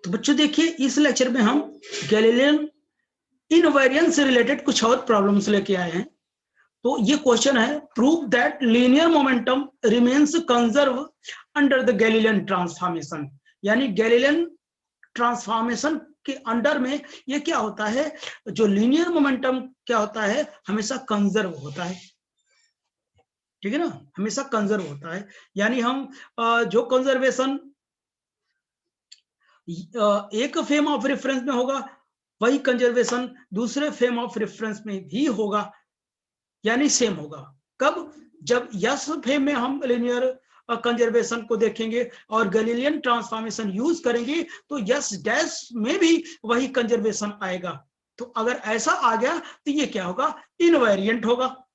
तो बच्चों देखिए, इस लेक्चर में हम गैलीलियन इनवेरिएंस से रिलेटेड कुछ और प्रॉब्लम्स लेके आए हैं। तो ये क्वेश्चन है, prove that linear momentum remains conserve under the Galilean transformation. यानी गैलीलियन ट्रांसफॉर्मेशन के अंडर में ये क्या होता है, जो लीनियर मोमेंटम क्या होता है, हमेशा कंजर्व होता है। ठीक है ना, हमेशा कंजर्व होता है। यानी हम जो कंजर्वेशन एक फ्रेम ऑफ रेफरेंस में होगा, वही कंजर्वेशन दूसरे फ्रेम ऑफ रेफरेंस में भी होगा, यानी सेम होगा। कब? जब यस फ्रेम में हम लीनियर कंजर्वेशन को देखेंगे और गैलीलियन ट्रांसफॉर्मेशन यूज करेंगे तो यस डैश में भी वही कंजर्वेशन आएगा। तो अगर ऐसा आ गया तो ये क्या होगा, इनवेरिएंट होगा।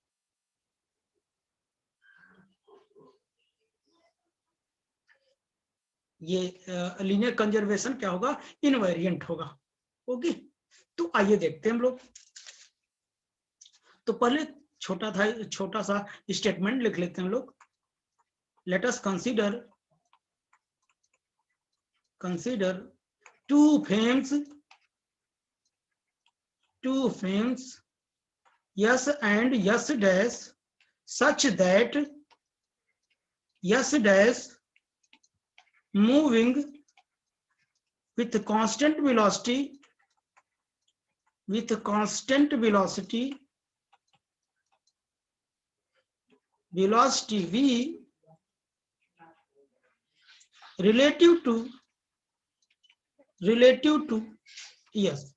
ये लीनियर कंजर्वेशन क्या होगा, इनवेरिएंट होगा। ओके, तो आइए देखते हैं हम लोग। तो पहले छोटा सा स्टेटमेंट लिख लेते हैं हम लोग। Let us consider two frames yes and yes dash such that yes dash moving with constant velocity v relative to yes,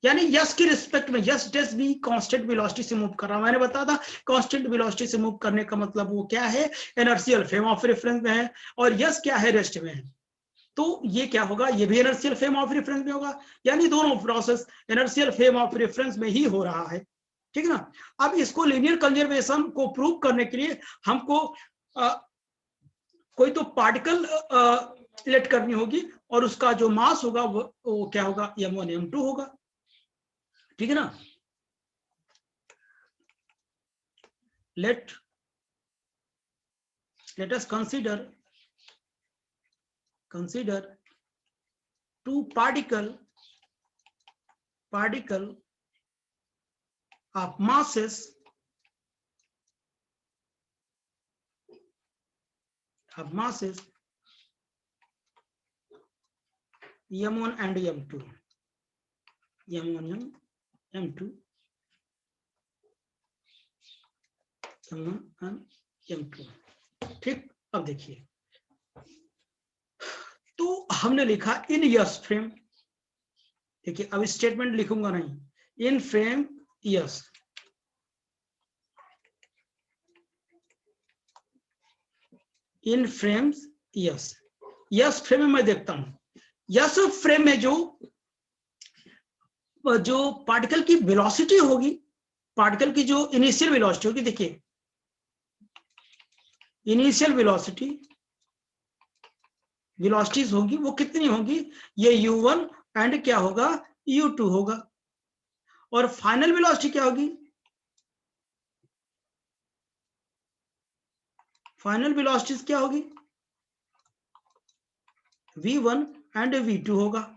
यानी यस की रिस्पेक्ट में यस डैश भी कांस्टेंट वेलोसिटी से मूव कर रहा है। मैंने बताया था कांस्टेंट वेलोसिटी से मूव करने का मतलब वो क्या है, इनर्शियल फ्रेम ऑफ रेफरेंस में है, और यस क्या है, रेस्ट में है। तो ये क्या होगा, ये भी इनर्शियल फ्रेम ऑफ रेफरेंस में होगा, यानी दोनों process inertial frame of reference में ही हो रहा है। ठीक है ना। अब इसको लीनियर कंजर्वेशन को प्रूव करने के लिए हमको कोई तो पार्टिकल लेट करनी होगी, और उसका जो मास होगा वो क्या होगा, m1 m2 होगा। ठीक है ना। let us consider two particle of masses m1 and m2, m1 m2, m1 and m2। ठीक, अब देखिए, तो हमने लिखा इन यस फ्रेम। देखिए, अब स्टेटमेंट लिखूंगा नहीं, इन फ्रेम यस, इन फ्रेम्स यस। यस फ्रेम में मैं देखता हूं, यस फ्रेम में जो पार्टिकल की वेलोसिटी होगी, पार्टिकल की जो इनिशियल वेलोसिटी होगी, देखिए इनिशियल वेलोसिटीज होगी, वो कितनी होगी, ये u1 एंड क्या होगा, u2 होगा। और फाइनल वेलोसिटी क्या होगी, फाइनल वेलोसिटीज क्या होगी, v1 एंड v2 होगा।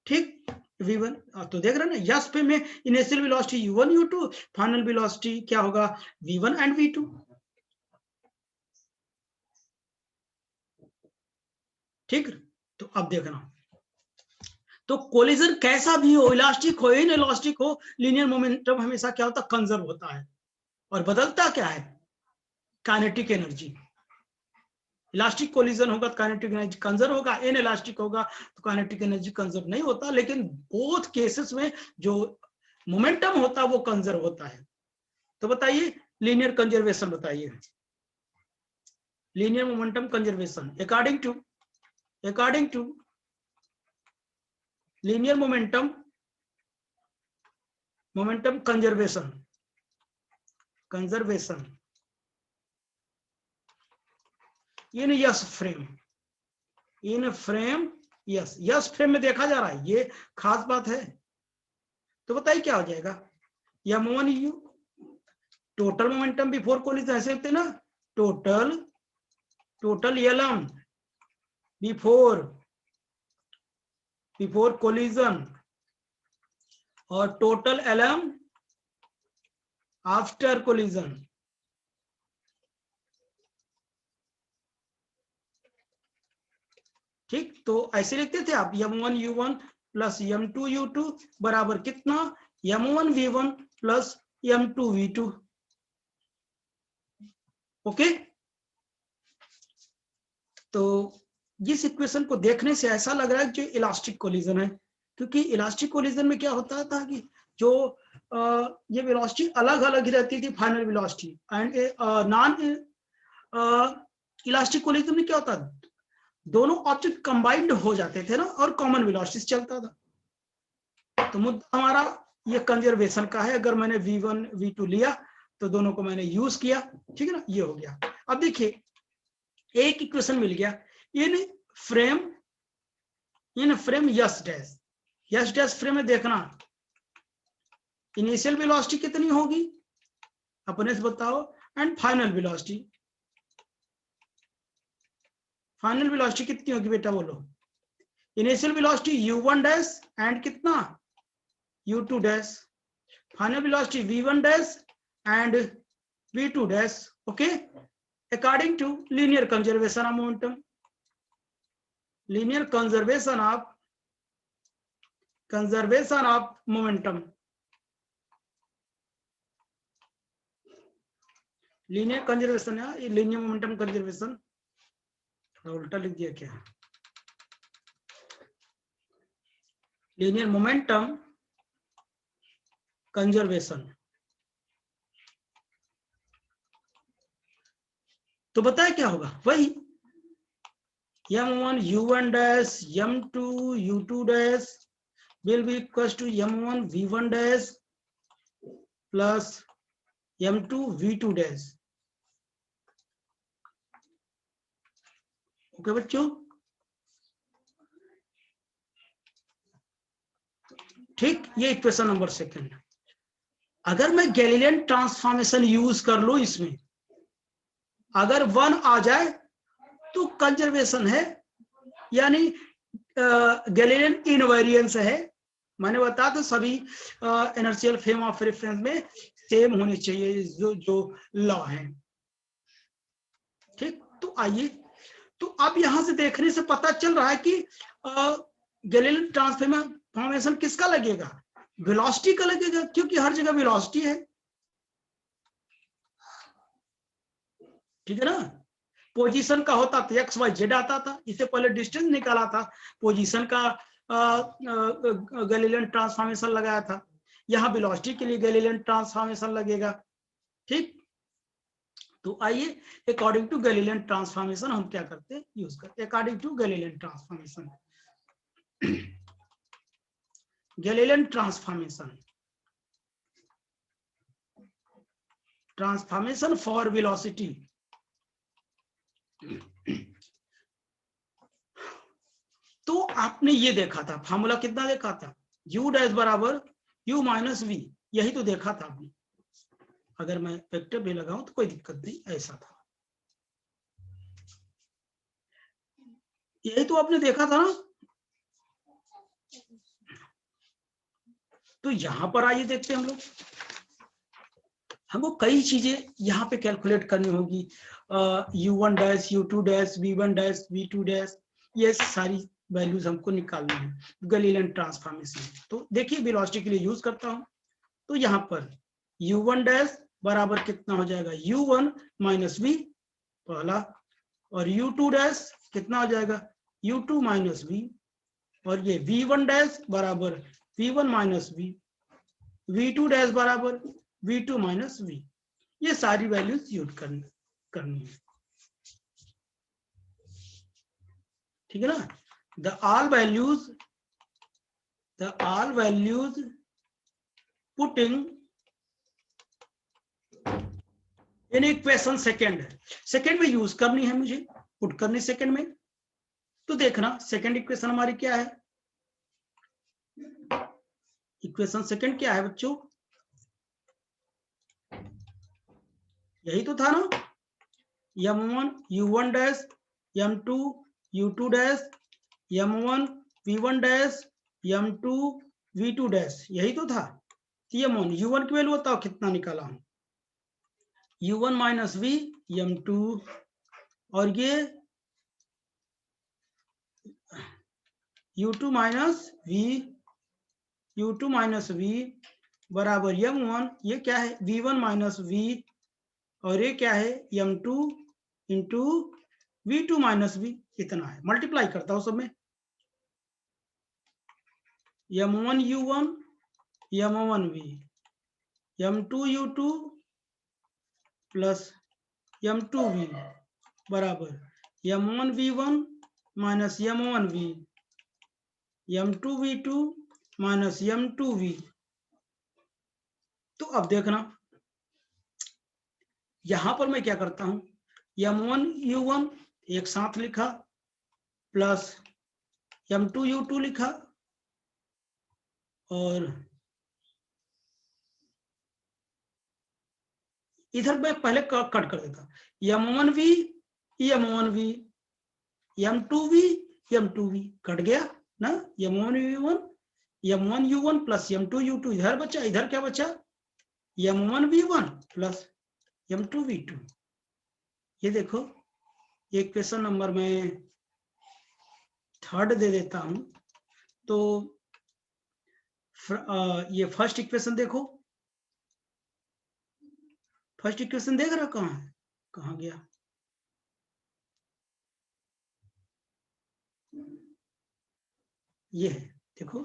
ठीक, v1 तो देख रहे हैं ना, यस पे में initial velocity u1 u2, final velocity क्या होगा, v1 एंड v2। ठीक, तो अब देखना, तो कोलिजन कैसा भी हो, इलास्टिक हो इन इलास्टिक हो, लीनियर मोमेंटम हमेशा क्या होता है, कंजर्व होता है। और बदलता क्या है, काइनेटिक एनर्जी। इलास्टिक कोलिजन होगा तो काइनेटिक एनर्जी कंजर्व होगा, इन इलास्टिक होगा तो काइनेटिक एनर्जी कंजर्व नहीं होता, लेकिन बोथ केसेस में जो मोमेंटम होता है वो कंजर्व होता है। तो बताइए लीनियर कंजर्वेशन, बताइए linear momentum conservation according to linear momentum conservation in S frame S frame में देखा जा रहा है, ये खास बात है। तो बताइए क्या हो जाएगा, m1 u total momentum before collision, ऐसे होते ना, total lm before before collision और टोटल LM आफ्टर कोलिजन। ठीक, तो ऐसे लिखते थे आप m1 u1 plus m2 u2 बराबर कितना, m1 v1 plus m2 v2। Okay, तो इस इक्वेशन को देखने से ऐसा लग रहा है कि इलास्टिक कोलिजन है, क्योंकि इलास्टिक कोलिजन में क्या होता था कि जो ये वेलोसिटी अलग अलग ही रहती थी, final velocity, and non elastic collision में क्या होता था, दोनों ऑब्जेक्ट कंबाइंड हो जाते थे ना, और कॉमन वेलोसिटी चलता था। तो मुद्दा हमारा ये कंजर्वेशन का है। अगर मैंने v1 v2 लिया तो दोनों को मैंने यूज किया, ठीक है ना, ये हो गया। अब देखिए एक इक्वेशन मिल गया, इन फ्रेम यस डैश फ्रेम में देखना इनिशियल वेलोसिटी कितनी होगी, अपने से बताओ, एंड फाइनल वेलोसिटी कितनी होगी बेटा, बोलो। Initial velocity u1 dash and कितना u2 dash, final velocity v1 dash and v2 dash. Okay, according to linear conservation of momentum, linear conservation of momentum, linear conservation है, ये लीनियर मोमेंटम कंजर्वेशन, उल्टा लिख दिया क्या, लीनियर मोमेंटम कंजर्वेशन। तो बताया क्या होगा, वही m1 u1 dash m2 u2 dash will be equals to m1 v1 dash plus m2 v2 dash। Okay बच्चों, ठीक, ये इक्वेशन नंबर सेकंड। अगर मैं गैलीलियन ट्रांसफॉर्मेशन यूज कर लूं, इसमें अगर 1 आ जाए तो कंजर्वेशन है, यानी गैलीलियन इनवेरियंस है। मैंने बताया था सभी इनर्शियल फ्रेम ऑफ रेफरेंस में सेम होने चाहिए जो लॉ है। ठीक, तो आइए, तो अब यहां से देखने से पता चल रहा है कि गैलीलियन ट्रांसफॉर्मेशन किसका लगेगा, वेलोसिटी का लगेगा, क्योंकि हर जगह वेलोसिटी है। ठीक है ना, पोजीशन का होता था एक्स वाई जेड आता था, इससे पहले डिस्टेंस निकाला था, पोजीशन का गैलीलियन ट्रांसफॉर्मेशन लगाया था, यहाँ वेलोसिटी के लिए गैलीलियन ट्रांसफॉर्मेशन लगेगा। ठीक, तो आइए अकॉर्डिंग टू गैलीलियन ट्रांसफॉर्मेशन हम क्या करते हैं, यूज करते हैं according to Galilean transformation. Galilean transformation for velocity. तो आपने ये देखा था, फार्मूला कितना देखा था, u डैश बराबर u माइनस v, यही तो देखा था आपने। अगर मैं वेक्टर भी लगाऊं तो कोई दिक्कत नहीं, ऐसा था, यही तो आपने देखा था ना। तो यहां पर आइए देखते हैं हम लोग, हमको कई चीजें यहाँ पे कैलकुलेट करनी होगी, u1 dash u2 dash v1 dash v2 dash, ये सारी वैल्यूज हमको निकालनी है गैलीलियन ट्रांसफॉर्मेशन। तो देखिए वेलोसिटी के लिए यूज करता हूं, तो यहाँ पर u1 डैश बराबर कितना हो जाएगा, u1 माइनस v पहला, और u2 डैश कितना हो जाएगा, u2 माइनस v, और ये v1 डैश बराबर v1 minus v, v2 dash बराबर v2 माइनस v। ये सारी वैल्यूज यूज करनी है, ठीक है ना। The all values putting in equation second में यूज करनी है मुझे, पुट करनी सेकेंड में। तो देखना सेकेंड इक्वेशन हमारी क्या है, इक्वेशन सेकेंड क्या है बच्चों, यही तो था ना, m1 u1 dash m2 u2 dash m1 v1 dash m2 v2 dash, यही तो था। m1 u1 की वैल्यू बताओ कितना निकाला हूं, u1 माइनस v m2, और ये u2 माइनस v बराबर m1, ये क्या है v1 माइनस v, और ये क्या है m2 into v2 minus v, इतना है। मल्टीप्लाई करता हूं सब में, m1 u1 m1 v m2 u2 plus m2 v बराबर m1 v1 minus m1 v m2 v2 minus m2 v। तो अब देखना यहां पर मैं क्या करता हूं, m1 u1 एक साथ लिखा प्लस m2 u2 लिखा, और इधर मैं पहले कट कर देता, m1v m1v m2v m2v cut गया ना, m1 u1 plus m2 u2 इधर बचा, इधर क्या बचा m1 v1 plus m2 v2। ये देखो ये क्वेश्चन नंबर में 3 दे देता हूं। तो ये फर्स्ट इक्वेशन देखो, फर्स्ट इक्वेशन देख रहे हो कहां है, कहां गया, ये है देखो,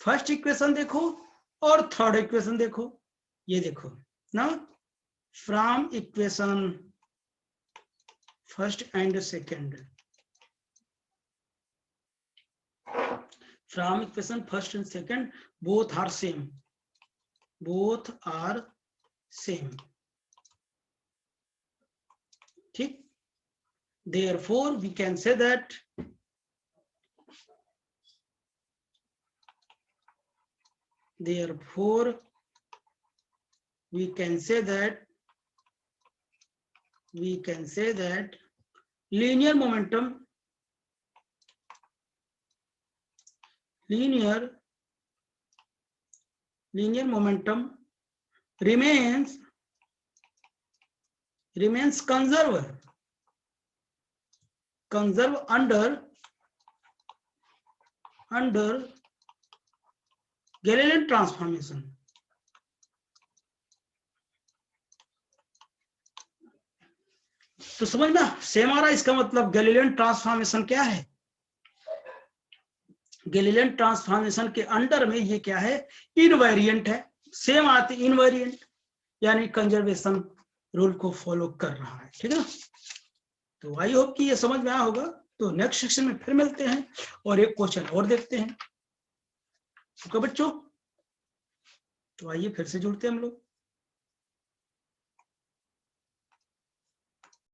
फर्स्ट इक्वेशन देखो और थर्ड इक्वेशन देखो, ये देखो ना, from equation first and second, from equation first and second both are same, both are same, ठीक। therefore we can say that linear momentum remains conserve under Galilean transformation। तो समझना same आ रहा है, इसका मतलब गैलीलियन ट्रांसफॉर्मेशन क्या है, Galilean transformation के अंडर में ये क्या है, इनवेरिएंट है, सेम आते इनवेरिएंट, यानी कंजर्वेशन रूल को फॉलो कर रहा है, ठीक है ना। तो आई होप कि ये समझ में आया होगा। तो नेक्स्ट सेक्शन में फिर मिलते हैं और एक क्वेश्चन और देखते हैं, तो बच्चों तो आइए फिर से जुड़ते हैं हम लोग।